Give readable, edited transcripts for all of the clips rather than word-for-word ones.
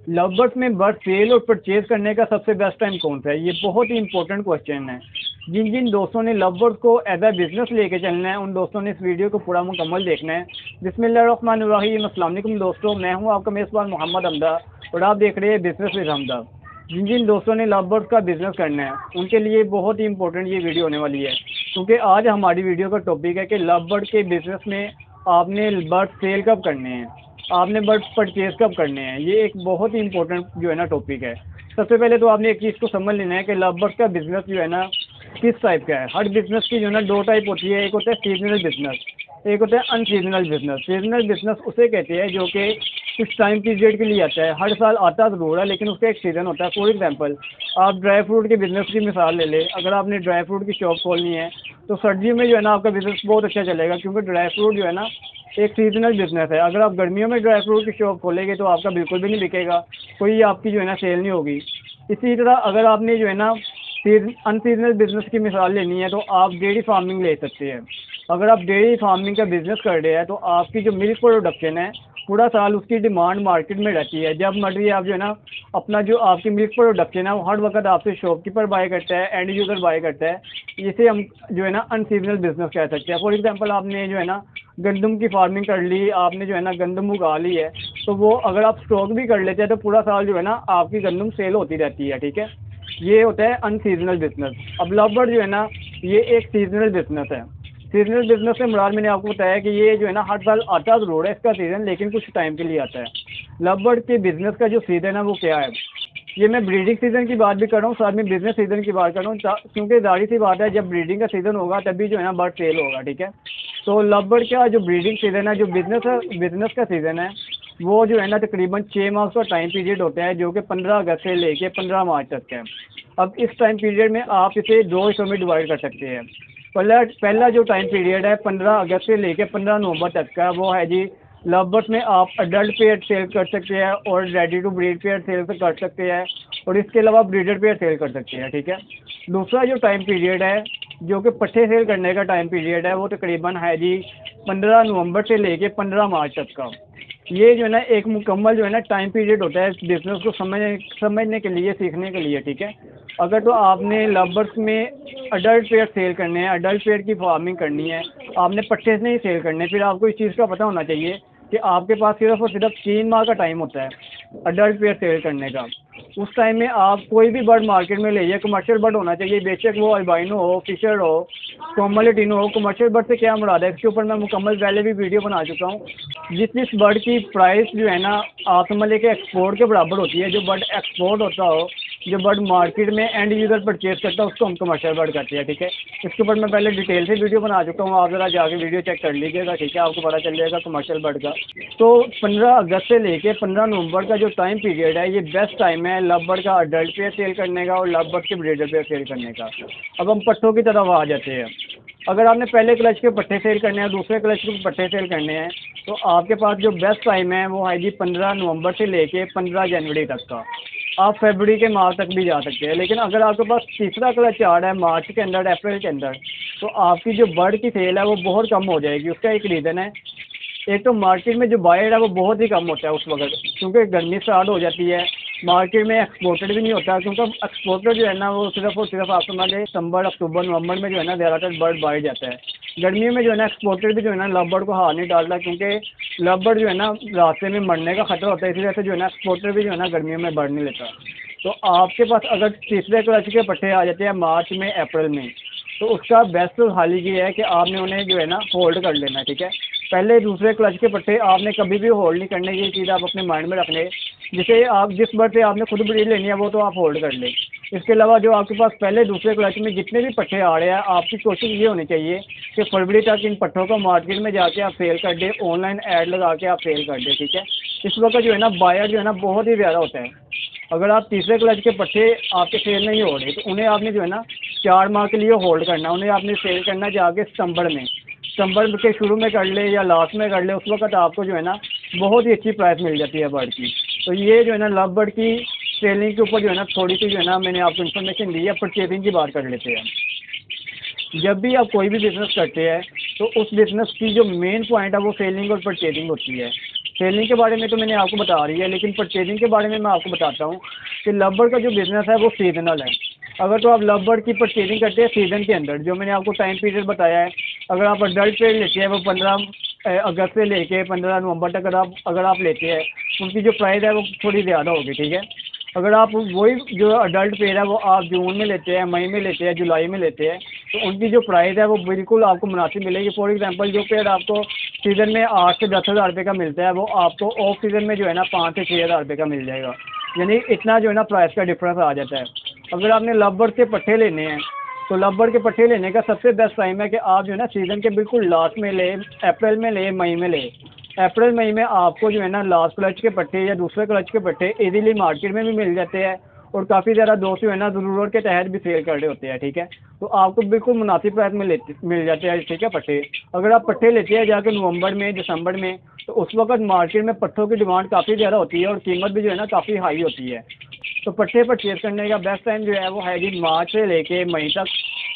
Love birds में bird cell और purchase करने का सबसे बेस्ट टाइम कौन सा है? ये बहुत ही इंपॉर्टेंट क्वेश्चन है। जिन जिन दोस्तों ने लव बर्ड्स को एज अ बिजनेस लेके चलना है, उन दोस्तों ने इस वीडियो को पूरा मुकम्मल देखना है। बिस्मिल्लाहिर्रहमानिर्रहीम, अस्सलाम वालेकुम दोस्तों, मैं हूं आपका मेज़बान मोहम्मद हमदा और आप देख रहे हैं बिजनेस विद हमदा। जिन जिन दोस्तों ने लव बर्ड्स का बिजनेस करना है, उनके लिए बहुत ही इंपॉर्टेंट ये वीडियो होने वाली है, क्योंकि आज हमारी वीडियो का टॉपिक है कि लव बर्ड के बिजनेस में आपने बर्ड सेल कब करने हैं, आपने बर्ड परचेज कब करने हैं। ये एक बहुत ही इंपॉर्टेंट जो है ना टॉपिक है। सबसे पहले तो आपने एक चीज़ को समझ लेना है कि लव बर्ड का बिजनेस जो है ना किस टाइप का है। हर बिजनेस की जो है ना दो टाइप होती है, एक होता है सीजनल बिजनेस, एक होता है अनसीजनल बिजनेस। सीजनल बिजनेस उसे कहते हैं जो कि कुछ टाइम पीरियड के लिए आता है, हर साल आता ज़रूर है लेकिन उसका एक सीज़न होता है। फॉर एग्जांपल, आप ड्राई फ्रूट के बिज़नेस की मिसाल ले लें। अगर आपने ड्राई फ्रूट की शॉप खोलनी है तो सर्दियों में जो है ना आपका बिज़नेस बहुत अच्छा चलेगा, क्योंकि ड्राई फ्रूट जो है ना एक सीजनल बिजनेस है। अगर आप गर्मियों में ड्राई फ्रूट की शॉप खोलेंगे तो आपका बिल्कुल भी नहीं बिकेगा, कोई आपकी जो है ना सेल नहीं होगी। इसी तरह अगर आपने जो है ना अनसीजनल बिजनेस की मिसाल लेनी है तो आप डेयरी फार्मिंग ले सकते हैं। अगर आप डेयरी फार्मिंग का बिजनेस कर रहे हैं तो आपकी जो मिल्क प्रोडक्शन है पूरा साल उसकी डिमांड मार्केट में रहती है। जब मर्जी आप जो है ना अपना जो आपकी मिल्क प्रोडक्शन है वो हर वक्त आपसे शॉपकीपर बाय करता है, एंड यूज़र बाय करता है। जिसे हम जो है ना अनसीजनल बिजनेस कह सकते हैं। फॉर एग्जांपल, आपने जो है ना गंदम की फार्मिंग कर ली, आपने जो है ना गंदम उगा ली है, तो वो अगर आप स्टॉक भी कर लेते हैं तो पूरा साल जो है ना आपकी गंदम सेल होती रहती है। ठीक है, ये होता है अनसीजनल बिजनेस। अब लव बर्ड जो है ना ये एक सीजनल बिजनेस है। सीजनल बिजनेस से मुराद मैंने आपको बताया कि ये जो है ना हर साल आता ज़रूर है इसका सीज़न, लेकिन कुछ टाइम के लिए आता है। लव बर्ड के बिजनेस का जो सीज़न है वो क्या है? ये मैं ब्रीडिंग सीज़न की बात भी कर रहा हूँ, साथ में बिजनेस सीज़न की बात कर रहा हूँ, क्योंकि जाहिर सी बात है जब ब्रीडिंग का सीज़न होगा तभी जो है ना बर्ड सेल होगा। ठीक है, तो लव बर्ड का जो ब्रीडिंग सीज़न है, जो बिजनेस का सीज़न है, वो जो है ना तकरीबन 6 माह का टाइम पीरियड होता है, जो कि 15 अगस्त से लेके 15 मार्च तक है। अब इस टाइम पीरियड में आप इसे दो हिस्सों में डिवाइड कर सकते हैं। पहला जो टाइम पीरियड है 15 अगस्त से लेकर 15 नवंबर तक का, वो है जी लव बर्ड्स में आप अडल्ट पेयर सेल कर सकते हैं और ready to breed pair sale कर सकते हैं, और इसके अलावा ब्रीडर पेयर सेल कर सकते हैं। ठीक है, दूसरा जो टाइम पीरियड है जो कि पट्ठे सेल करने का टाइम पीरियड है, वो तकरीबन है जी 15 नवंबर से लेके 15 मार्च तक का। ये जो है ना एक मुकम्मल जो है ना टाइम पीरियड होता है बिजनेस को समझने के लिए, सीखने के लिए। ठीक है, अगर तो आपने लव बर्ड्स में अडल्ट पेयर सेल करने हैं, अडल्ट पेयर की फार्मिंग करनी है, आपने पट्टे से नहीं सेल करने, फिर आपको इस चीज़ का पता होना चाहिए कि आपके पास सिर्फ और सिर्फ 3 माह का टाइम होता है अडल्ट पेयर सेल करने का। उस टाइम में आप कोई भी बर्ड मार्केट में ले जाइए, कमर्शियल बर्ड होना चाहिए, बेशक वो अल्बाइनो हो, फिशर हो, कोमोलिटिनो हो। कमर्शियल बर्ड से क्या मुराद है, इसके ऊपर मैं मुकम्मल पहले भी वीडियो बना चुका हूँ। जिस बर्ड की प्राइस जो है ना आप समझ लें कि एक्सपोर्ट के बराबर होती है, जो बर्ड एक्सपोर्ट होता हो, जो बर्ड मार्केट में एंड यूज़र परचेज करता है, उसको हम कमर्शियल बर्ड कहते हैं। ठीक है, इसके ऊपर मैं पहले डिटेल से वीडियो बना चुका हूँ, आप ज़रा जाके वीडियो चेक कर लीजिएगा। ठीक है, आपको पता चल जाएगा कमर्शियल बर्ड का। तो 15 अगस्त से लेके 15 नवंबर का जो टाइम पीरियड है, ये बेस्ट टाइम है लव बर्ड का अडल्ट पेयर सेल करने का और लव बर्ड के ब्रीडर पेयर सेल करने का। अब हम पट्टों की तरफ आ जाते हैं। अगर आपने पहले क्लच के पट्टे सेल करने हैं, दूसरे क्लच के पट्टे सेल करने हैं, तो आपके पास जो बेस्ट टाइम है वो है जी 15 नवंबर से लेके 15 जनवरी तक का। आप फरवरी के माह तक भी जा सकते हैं, लेकिन अगर आपके पास तीसरा क्लच आ रहा है मार्च के अंदर, अप्रैल के अंदर, तो आपकी जो बर्ड की सेल है वो बहुत कम हो जाएगी। उसका एक रीज़न है, एक तो मार्केट में जो बायर है वो बहुत ही कम होता है उस वक्त, क्योंकि गर्मी स्टार्ट हो जाती है। मार्केट में एक्सपोर्टेड भी नहीं होता, क्योंकि एक्सपोर्टर जो है ना वो सिर्फ और सिर्फ आप समझ लें सितंबर, अक्टूबर, नवंबर में जो है ना ज़्यादातर बर्ड बाहर जाता है। गर्मियों में जो है ना एक्सपोर्टेड भी जो है ना लव बर्ड को हाथ नहीं डालता, क्योंकि लव बर्ड जो है ना रास्ते में मरने का खतरा होता है, इसी वजह से जो है ना एक्सपोर्टर भी जो है ना गर्मियों में बर्ड नहीं लेता। तो आपके पास अगर तीसरे क्लच के पट्टे आ जाते हैं मार्च में, अप्रैल में, तो उसका बेस्ट हाल ये है कि आपने उन्हें जो है ना होल्ड कर लेना है। ठीक है, पहले दूसरे क्लच के पट्टे आपने कभी भी होल्ड नहीं करने, ये चीज़ आप अपने माइंड में रखने। जिसे आप जिस बर्ड से आपने खुद ब्रीड लेनी है वो तो आप होल्ड कर लें। इसके अलावा जो आपके पास पहले दूसरे क्लच में जितने भी पट्टे आ रहे हैं, आपकी कोशिश ये होनी चाहिए कि फरवरी तक इन पट्टों को मार्केट में जाके आप सेल कर दें, ऑनलाइन ऐड लगा के आप सेल कर दें। ठीक है, इस वक्त जो है ना बायर जो है ना बहुत ही ज़्यादा होता है। अगर आप तीसरे क्लच के पट्टे आपके सेल नहीं हो रहे तो उन्हें आपने जो है ना 4 माह के लिए होल्ड करना, उन्हें आपने सेल करना जाके सितंबर में, सितंबर के शुरू में कर ले या लास्ट में कर ले, उस वक्त आपको जो है ना बहुत ही अच्छी प्राइस मिल जाती है बर्ड की। तो ये जो है ना लव बर्ड की सेलिंग के ऊपर जो है ना थोड़ी सी जो है ना मैंने आपको इन्फॉर्मेशन दी है। परचेजिंग की बात कर लेते हैं। जब भी आप कोई भी बिज़नेस करते हैं तो उस बिज़नेस की जो मेन पॉइंट है वो सेलिंग और परचेजिंग होती है। सेलिंग के बारे में तो मैंने आपको बता रही है, लेकिन परचेजिंग के बारे में मैं आपको बताता हूँ कि लवबर्ड का जो बिज़नेस है वो सीजनल है। अगर तो आप लवबर्ड की परचेजिंग करते हैं सीज़न के अंदर, जो मैंने आपको टाइम पीरियड बताया है, अगर आप अडल्ट पेड़ लेते हैं वो 15 अगस्त से लेके 15 नवंबर तक अगर आप लेते हैं, उनकी जो प्राइस है वो थोड़ी ज़्यादा होगी, ठीक है। अगर आप वही जो अडल्ट पेड़ है वो आप जून में लेते हैं, मई में लेते हैं, जुलाई में लेते हैं, तो उनकी जो प्राइस है वो बिल्कुल आपको मुनासिब मिलेगी। फॉर एग्जांपल जो पेड़ आपको सीज़न में 8 से 10 हज़ार रुपये का मिलता है, वो आपको ऑफ सीज़न में जो है ना 5 से 6 हज़ार रुपये का मिल जाएगा। यानी इतना जो है ना प्राइस का डिफरेंस आ जाता है। अगर आपने लवबर्ड के पट्टे लेने हैं, तो लवबर्ड के पट्टे लेने का सबसे बेस्ट टाइम है कि आप जो है ना सीज़न के बिल्कुल लास्ट में लें, अप्रैल में लें, मई में लें। अप्रैल मई में आपको जो है ना लास्ट क्लच के पट्टे या दूसरे क्लच के पट्टे इजीली मार्केट में भी मिल जाते हैं, और काफ़ी ज़्यादा दोस्त जो है ना ज़रूरत के तहत भी सेल कर रहे होते हैं, ठीक है। तो आपको बिल्कुल मुनासिब प्राइस में मिल जाते हैं, ठीक है, पट्टे। अगर आप पट्टे लेते हैं जाकर नवंबर में, दिसंबर में, तो उस वक्त मार्केट में पट्टों की डिमांड काफ़ी ज़्यादा होती है और कीमत भी जो है ना काफ़ी हाई होती है। तो पट्टे परचेज करने का बेस्ट टाइम जो है वो है जी मार्च से लेके मई तक।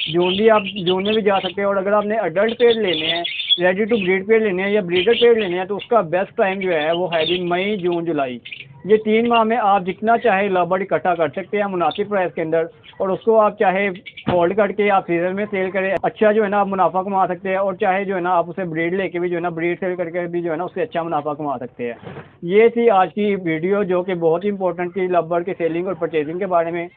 जून में भी जा सकते हैं। और अगर आपने अडल्ट पेड़ लेने हैं, रेडी टू ब्रीड पेड़ लेने हैं या ब्रीडर पेड़ लेने हैं, तो उसका बेस्ट टाइम जो है वो है जी मई, जून, जुलाई। ये 3 माह में आप जितना चाहे लवबर्ड इकट्ठा कर सकते हैं मुनासिब प्राइस के अंदर, और उसको आप चाहे फोल्ड करके आप सीजन में सेल करें, अच्छा जो है ना आप मुनाफा कमा सकते हैं। और चाहे जो है ना आप उसे ब्रीड लेके भी जो है ना ब्रीड सेल करके भी जो है ना उससे अच्छा मुनाफा कमा सकते हैं। ये थी आज की वीडियो, जो कि बहुत ही इंपॉर्टेंट थी लवबर्ड के सेलिंग और परचेजिंग के बारे में।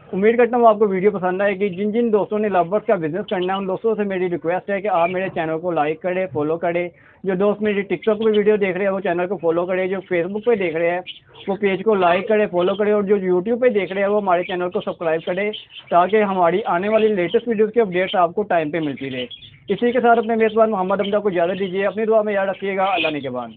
उम्मीद करता हूँ आपको वीडियो पसंद आएगी। जिन जिन दोस्तों ने लवबर्ड का बिजनेस करना है, उन दोस्तों से मेरी रिक्वेस्ट है कि आप मेरे चैनल को लाइक करें, फॉलो करें। जो दोस्त मेरी टिकटॉक पे वीडियो देख रहे हैं वो चैनल को फॉलो करें, जो फेसबुक पे देख रहे हैं वो पेज को लाइक करें, फॉलो करें, और जो यूट्यूब पे देख रहे हैं वो हमारे चैनल को सब्सक्राइब करें, ताकि हमारी आने वाली लेटेस्ट वीडियोज़ की अपडेट्स आपको टाइम पर मिलती रहे। इसी के साथ अपने मेज़बान मोहम्मद हमजा को इजाज़त दीजिए। अपनी दुआ में याद रखिएगा। अल्लाह निगहबान।